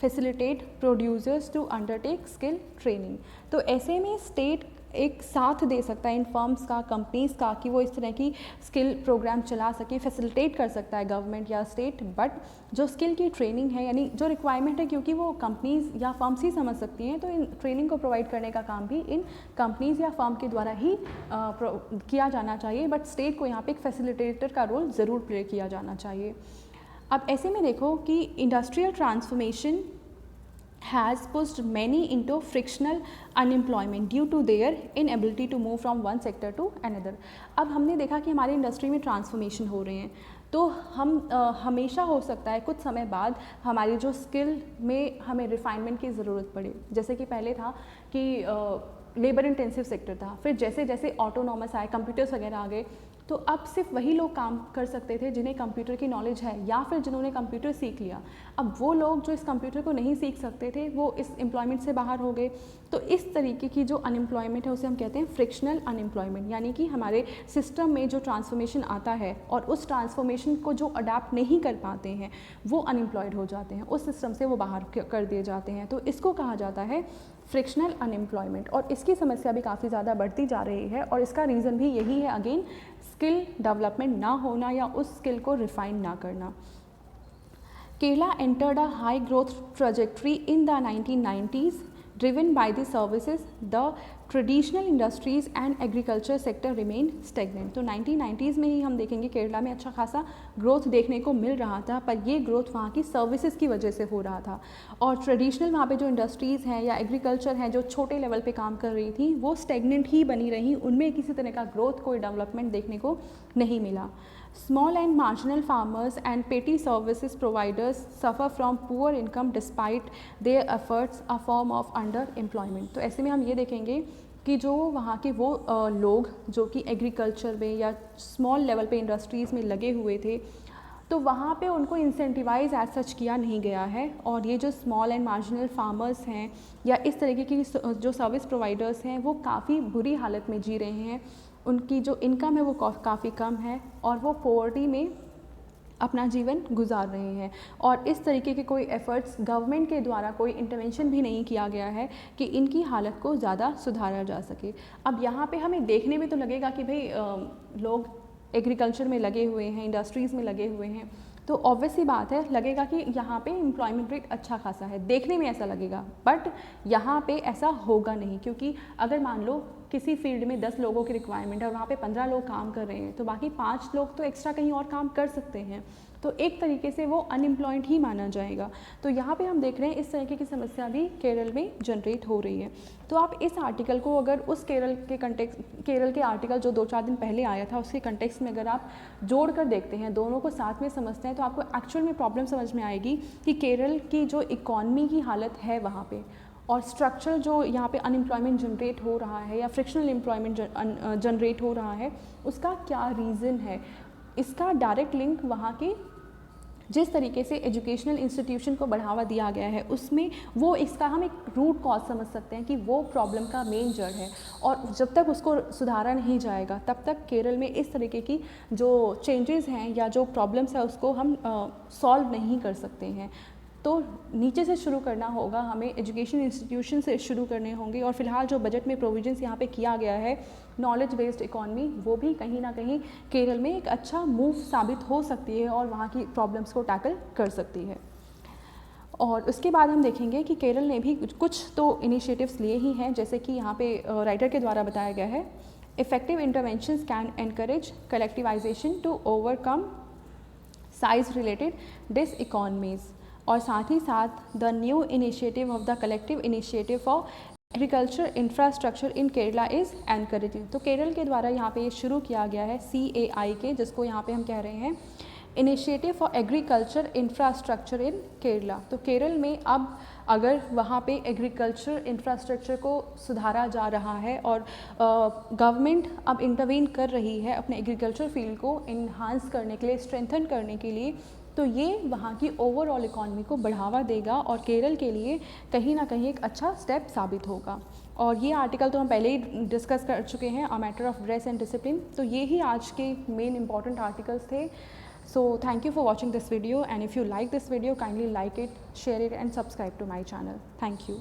facilitate producers to undertake skill training। तो ऐसे में स्टेट एक साथ दे सकता है इन फर्म्स का, कंपनीज़ का, कि वो इस तरह की स्किल प्रोग्राम चला सके, फैसिलिटेट कर सकता है गवर्नमेंट या स्टेट। बट जो स्किल की ट्रेनिंग है यानी जो रिक्वायरमेंट है, क्योंकि वो कंपनीज़ या फर्म्स ही समझ सकती हैं, तो इन ट्रेनिंग को प्रोवाइड करने का काम भी इन कंपनीज़ या फर्म के द्वारा ही किया जाना चाहिए। बट स्टेट को यहाँ पे एक फैसिलिटेटर का रोल ज़रूर प्ले किया जाना चाहिए। अब ऐसे में देखो कि industrial transformation has pushed many into frictional unemployment due to their inability to move from one sector to another। अब हमने देखा कि हमारी इंडस्ट्री में ट्रांसफॉर्मेशन हो रहे हैं, तो हम हमेशा हो सकता है कुछ समय बाद हमारी जो स्किल में हमें रिफाइनमेंट की ज़रूरत पड़े। जैसे कि पहले था कि लेबर इंटेंसिव सेक्टर था, फिर जैसे जैसे ऑटोनॉमस आए, कंप्यूटर्स वगैरह आ गए, तो अब सिर्फ वही लोग काम कर सकते थे जिन्हें कंप्यूटर की नॉलेज है या फिर जिन्होंने कंप्यूटर सीख लिया। अब वो लोग जो इस कंप्यूटर को नहीं सीख सकते थे वो इस एम्प्लॉयमेंट से बाहर हो गए। तो इस तरीके की जो अनएम्प्लॉयमेंट है उसे हम कहते हैं फ्रिक्शनल अनएम्प्लॉयमेंट, यानी कि हमारे सिस्टम में जो ट्रांसफॉर्मेशन आता है और उस ट्रांसफॉर्मेशन को जो अडाप्ट नहीं कर पाते हैं वो अनएम्प्लॉयड हो जाते हैं, उस सिस्टम से वो बाहर कर दिए जाते हैं। तो इसको कहा जाता है फ्रिक्शनल अनएम्प्लॉयमेंट और इसकी समस्या भी काफ़ी ज़्यादा बढ़ती जा रही है और इसका रीज़न भी यही है, अगेन स्किल डेवलपमेंट ना होना या उस स्किल को रिफाइन ना करना। Kerala entered a high growth trajectory in the 1990s driven by the services, the traditional industries and agriculture sector remain stagnant. तो 1990s में ही हम देखेंगे केरला में अच्छा खासा ग्रोथ देखने को मिल रहा था, पर ये ग्रोथ वहाँ की सर्विसेज की वजह से हो रहा था, और ट्रेडिशनल वहाँ पे जो इंडस्ट्रीज़ हैं या एग्रीकल्चर हैं जो छोटे लेवल पे काम कर रही थी वो स्टेगनेंट ही बनी रही, उनमें किसी तरह का ग्रोथ, कोई डेवलपमेंट देखने को नहीं मिला। Small and marginal farmers and petty services providers suffer from poor income despite their efforts, a form of underemployment। तो ऐसे में हम ये देखेंगे कि जो वहाँ के वो लोग जो कि एग्रीकल्चर में या स्मॉल लेवल पे इंडस्ट्रीज़ में लगे हुए थे, तो वहाँ पे उनको इंसेंटिवाइज एज सच किया नहीं गया है, और ये जो स्मॉल एंड मार्जिनल फार्मर्स हैं या इस तरीके की जो सर्विस प्रोवाइडर्स हैं वो काफ़ी बुरी हालत में जी रहे हैं, उनकी जो इनकम है वो काफ़ी कम है और वो पॉवर्टी में अपना जीवन गुजार रहे हैं, और इस तरीके के कोई एफ़र्ट्स गवर्नमेंट के द्वारा कोई इंटरवेंशन भी नहीं किया गया है कि इनकी हालत को ज़्यादा सुधारा जा सके। अब यहाँ पे हमें देखने में तो लगेगा कि भाई लोग एग्रीकल्चर में लगे हुए हैं, इंडस्ट्रीज़ में लगे हुए हैं, तो ऑब्वियस सी बात है लगेगा कि यहाँ पे एम्प्लॉयमेंट रेट अच्छा खासा है, देखने में ऐसा लगेगा, बट यहाँ पे ऐसा होगा नहीं, क्योंकि अगर मान लो किसी फील्ड में 10 लोगों की रिक्वायरमेंट है और वहाँ पे 15 लोग काम कर रहे हैं, तो बाकी 5 लोग तो एक्स्ट्रा कहीं और काम कर सकते हैं, तो एक तरीके से वो अनएम्प्लॉयड ही माना जाएगा। तो यहाँ पे हम देख रहे हैं इस तरीके की समस्या भी केरल में जनरेट हो रही है। तो आप इस आर्टिकल को अगर उस केरल के आर्टिकल जो 2-4 दिन पहले आया था उसके कंटेक्स्ट में अगर आप जोड़ कर देखते हैं, दोनों को साथ में समझते हैं, तो आपको एक्चुअल में प्रॉब्लम समझ में आएगी कि केरल की जो इकॉनमी की हालत है वहाँ पे, और स्ट्रक्चर जो यहाँ पे अनएम्प्लॉयमेंट जनरेट हो रहा है या फ्रिक्शनल एम्प्लॉयमेंट जनरेट हो रहा है, उसका क्या रीज़न है। इसका डायरेक्ट लिंक वहाँ के जिस तरीके से एजुकेशनल इंस्टीट्यूशन को बढ़ावा दिया गया है उसमें वो इसका हम एक रूट कॉज समझ सकते हैं कि वो प्रॉब्लम का मेन जड़ है, और जब तक उसको सुधारा नहीं जाएगा तब तक केरल में इस तरीके की जो चेंजेस हैं या जो प्रॉब्लम्स है उसको हम सॉल्व नहीं कर सकते हैं। तो नीचे से शुरू करना होगा, हमें एजुकेशन इंस्टीट्यूशन से शुरू करने होंगे, और फिलहाल जो बजट में प्रोविजंस यहाँ पे किया गया है नॉलेज बेस्ड इकॉनमी, वो भी कहीं ना कहीं केरल में एक अच्छा मूव साबित हो सकती है और वहाँ की प्रॉब्लम्स को टैकल कर सकती है। और उसके बाद हम देखेंगे कि केरल ने भी कुछ तो इनिशिएटिव्स लिए ही हैं, जैसे कि यहाँ पे राइटर के द्वारा बताया गया है, effective interventions can encourage collectivisation to overcome size related diseconomies, और साथ ही साथ the new initiative of the collective initiative for agriculture infrastructure in Kerala is encouraging. तो केरल के द्वारा यहाँ पे ये शुरू किया गया है CAI जिसको यहाँ पे हम कह रहे हैं initiative for agriculture infrastructure in Kerala. तो केरल में अब अगर वहाँ पे एग्रीकल्चर इंफ्रास्ट्रक्चर को सुधारा जा रहा है और गवर्नमेंट अब इंटरवीन कर रही है अपने एग्रीकल्चर फील्ड को इन्हांस करने के लिए, स्ट्रेंथन करने के लिए, तो ये वहाँ की ओवरऑल इकॉनमी को बढ़ावा देगा और केरल के लिए कहीं ना कहीं एक अच्छा स्टेप साबित होगा। और ये आर्टिकल तो हम पहले ही डिस्कस कर चुके हैं, a matter of dress and discipline, तो ये ही आज के मेन इंपॉर्टेंट आर्टिकल्स थे। So thank you for watching this video, and if you like this video kindly like it, share it and subscribe to my channel. Thank you.